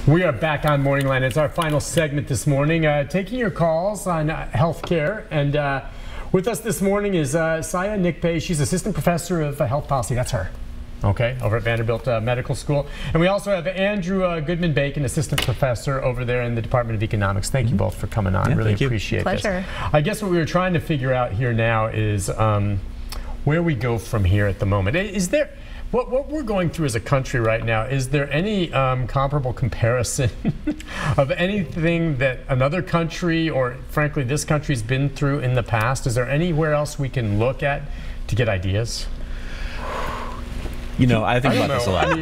We are back on Morning Line. It's our final segment this morning, taking your calls on healthcare. And with us this morning is Saya Nikpe. She's assistant professor of health policy. That's her. Okay, over at Vanderbilt Medical School. And we also have Andrew Goodman-Bacon, assistant professor over there in the Department of Economics. Thank you both for coming on. Yeah, really appreciate this. Pleasure. I guess what we were trying to figure out here now is where we go from here at the moment. Is there... What we're going through as a country right now, is there any comparable comparison of anything that another country, or frankly this country's been through in the past? Is there anywhere else we can look at to get ideas? You know, I think about this a lot.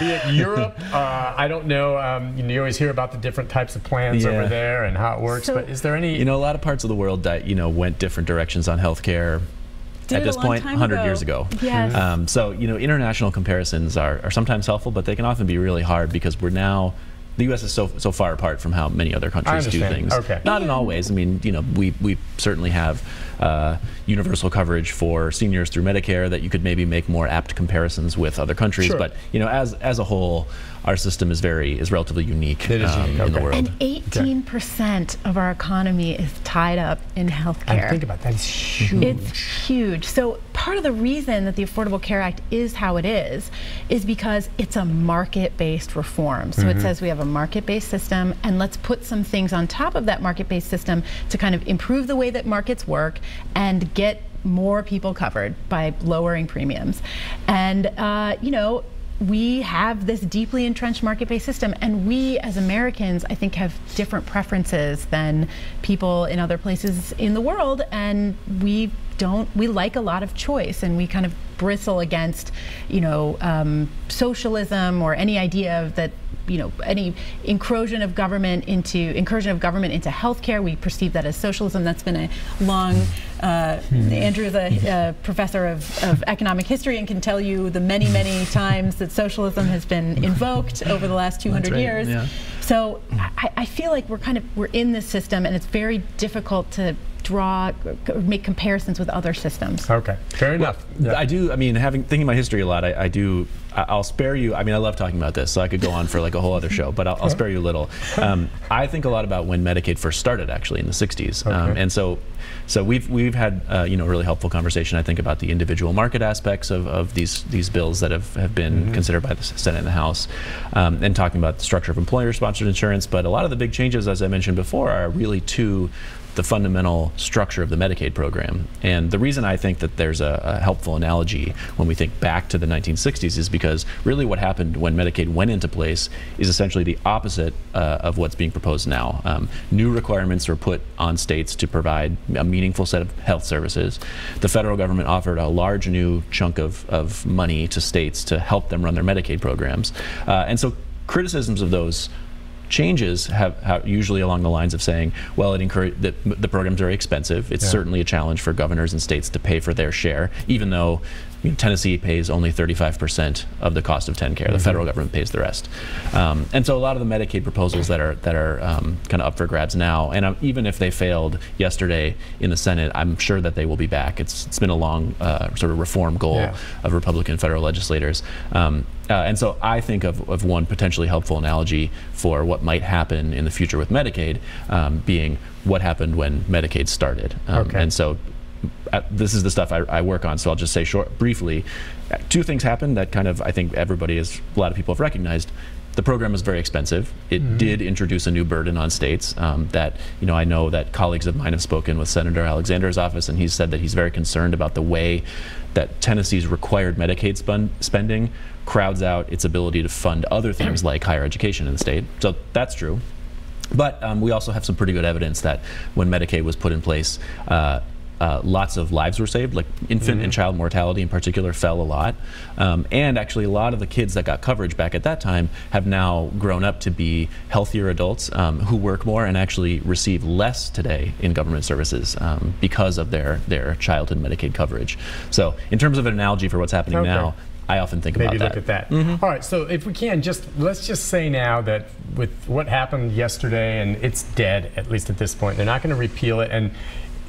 Be it Europe, I don't know. You always hear about the different types of plans over there and how it works, but is there any... You know, a lot of parts of the world that, went different directions on healthcare at this point 100 years ago. Yes. So, international comparisons are sometimes helpful, but they can often be really hard because the U.S. is so far apart from how many other countries do things. Okay. Not in all ways. I mean, we certainly have universal coverage for seniors through Medicare that you could maybe make more apt comparisons with other countries. Sure. But as a whole, our system is relatively unique in the world. And 18% of our economy is tied up in healthcare. And think about that. It's huge. It's huge. So part of the reason that the Affordable Care Act is how it is because it's a market-based reform. So it says we have a market-based system, and let's put some things on top of that market-based system to kind of improve the way that markets work and get more people covered by lowering premiums. And we have this deeply entrenched market-based system, and we as Americans, I think, have different preferences than people in other places in the world, and we like a lot of choice, and we kind of bristle against socialism or any idea that any incursion of government into healthcare. We perceive that as socialism. That's been a long. Andrew is a professor of economic history and can tell you the many times that socialism has been invoked over the last 200 years. Yeah. So I feel like we're in this system, and it's very difficult to make comparisons with other systems. Okay, fair enough. Well, I do. I mean, thinking about history a lot, I'll spare you. I mean, I love talking about this, so I could go on for like a whole other show, but I'll spare you a little. I think a lot about when Medicaid first started, actually, in the 60s, and so we've had a really helpful conversation, I think, about the individual market aspects of these bills that have been considered by the Senate and the House, and talking about the structure of employer-sponsored insurance. But a lot of the big changes, as I mentioned before, are really to the fundamental structure of the Medicaid program. And the reason I think that there's a helpful analogy when we think back to the 1960s is because really what happened when Medicaid went into place is essentially the opposite of what's being proposed now. New requirements were put on states to provide a meaningful set of health services. The federal government offered a large new chunk of money to states to help them run their Medicaid programs. And so criticisms of those changes have usually along the lines of saying, well, the program's very expensive. It's certainly a challenge for governors and states to pay for their share, even though Tennessee pays only 35% of the cost of TennCare. The federal government pays the rest. And so a lot of the Medicaid proposals that are kind of up for grabs now, and even if they failed yesterday in the Senate, I'm sure that they will be back. It's been a long sort of reform goal of Republican federal legislators. And so I think of one potentially helpful analogy for what might happen in the future with Medicaid being what happened when Medicaid started. And so this is the stuff I work on, so I'll just say briefly, two things happened that kind of I think a lot of people have recognized. The program is very expensive. It did introduce a new burden on states that, I know that colleagues of mine have spoken with Senator Alexander's office, and he's said that he's very concerned about the way that Tennessee's required Medicaid spending crowds out its ability to fund other things like higher education in the state. So that's true. But we also have some pretty good evidence that when Medicaid was put in place, lots of lives were saved, like infant and child mortality in particular fell a lot. And actually a lot of the kids that got coverage back at that time have now grown up to be healthier adults who work more and actually receive less today in government services because of their childhood Medicaid coverage. So in terms of an analogy for what's happening now, I often think about that. Maybe look at that. All right, so if we can, let's just say now that with what happened yesterday, and it's dead, at least at this point, they're not going to repeal it, and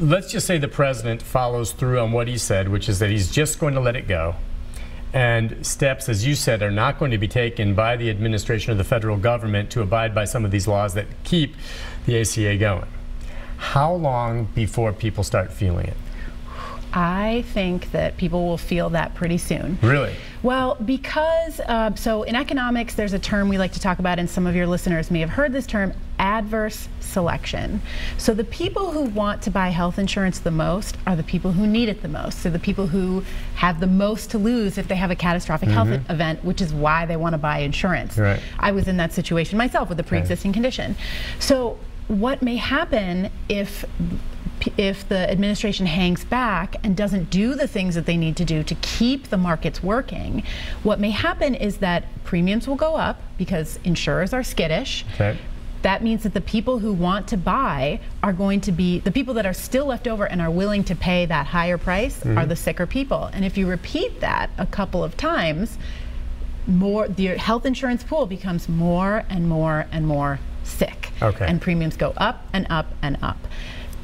let's just say the president follows through on what he said, which is that he's just going to let it go. and steps, as you said, are not going to be taken by the administration or the federal government to abide by some of these laws that keep the ACA going, how long before people start feeling it? I think that people will feel that pretty soon. Really? Well, because, so in economics, there's a term we like to talk about, and some of your listeners may have heard this term, adverse selection. So the people who want to buy health insurance the most are the people who need it the most. So the people who have the most to lose if they have a catastrophic health event, which is why they want to buy insurance. Right. I was in that situation myself with a pre-existing condition. So what may happen if the administration hangs back and doesn't do the things that they need to do to keep the markets working, what may happen is that premiums will go up because insurers are skittish. Okay. That means that the people who want to buy are going to be, the people that are still left over and are willing to pay that higher price are the sicker people. And if you repeat that a couple of times, the health insurance pool becomes more and more and more sick. Okay. And premiums go up and up and up.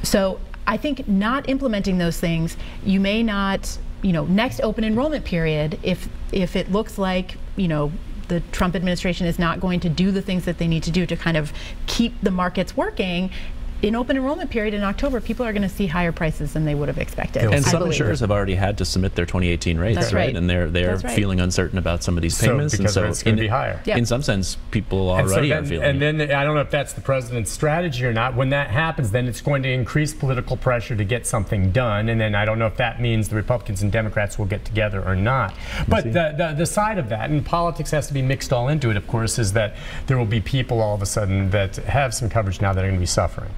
So I think not implementing those things, you may not, next open enrollment period, if it looks like, the Trump administration is not going to do the things that they need to do to kind of keep the markets working, in open enrollment period in October, people are going to see higher prices than they would have expected. And some insurers have already had to submit their 2018 rates, That's right? And they're feeling uncertain about some of these payments. Because it's going to be higher. In some sense, people already are feeling And then I don't know if that's the president's strategy or not. When that happens, then it's going to increase political pressure to get something done. And then I don't know if that means the Republicans and Democrats will get together or not. But the side of that, and politics has to be mixed all into it, of course, is that there will be people all of a sudden that have some coverage now that are going to be suffering.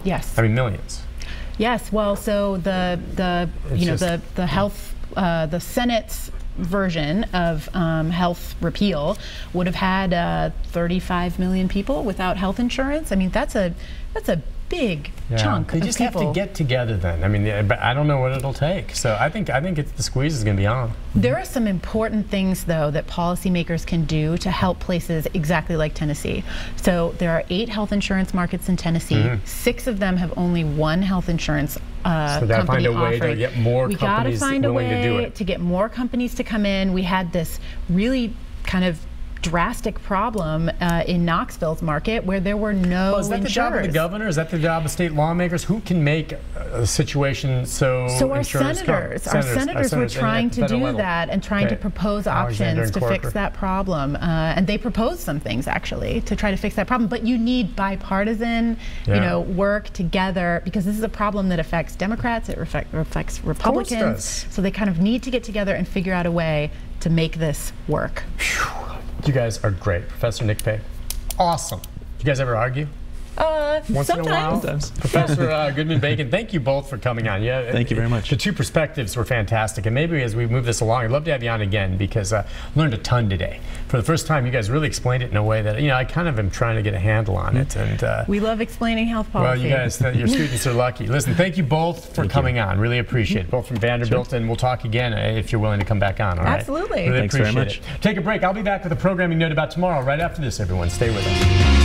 Yes. I mean, millions. Yes. Well, so the Senate's version of health repeal would have had 35 million people without health insurance. I mean, that's a big chunk. They just have to get together then. I mean, but I don't know what it'll take. So I think the squeeze is going to be on. There are some important things, though, that policymakers can do to help places exactly like Tennessee. So there are 8 health insurance markets in Tennessee. 6 of them have only one health insurance so they find a way to get more companies willing to do it. We got to find a way to get more companies to come in. We had this really kind of drastic problem in Knoxville's market where there were no is that insurers. The job of the governor? Is that the job of state lawmakers? Who can make a situation so our senators were trying to do that and trying to propose options to fix that problem. And they proposed some things, actually, to try to fix that problem. But you need bipartisan work together, because this is a problem that affects Democrats, it affects Republicans. So they kind of need to get together and figure out a way to make this work. You guys are great. Professor Nick Pay, awesome. You guys ever argue? Once sometimes. in a while? Professor Goodman-Bacon, thank you both for coming on. Yeah, thank you very much. The two perspectives were fantastic. And maybe as we move this along, I'd love to have you on again, because I learned a ton today. For the first time, you guys really explained it in a way that, I kind of am trying to get a handle on it. And we love explaining health policy. Well, you guys, your students are lucky. Listen, thank you both for coming on. Really appreciate it. Both from Vanderbilt, and we'll talk again if you're willing to come back on. All right? Absolutely. Really Thanks very much. Take a break. I'll be back with a programming note about tomorrow right after this, everyone. Stay with us.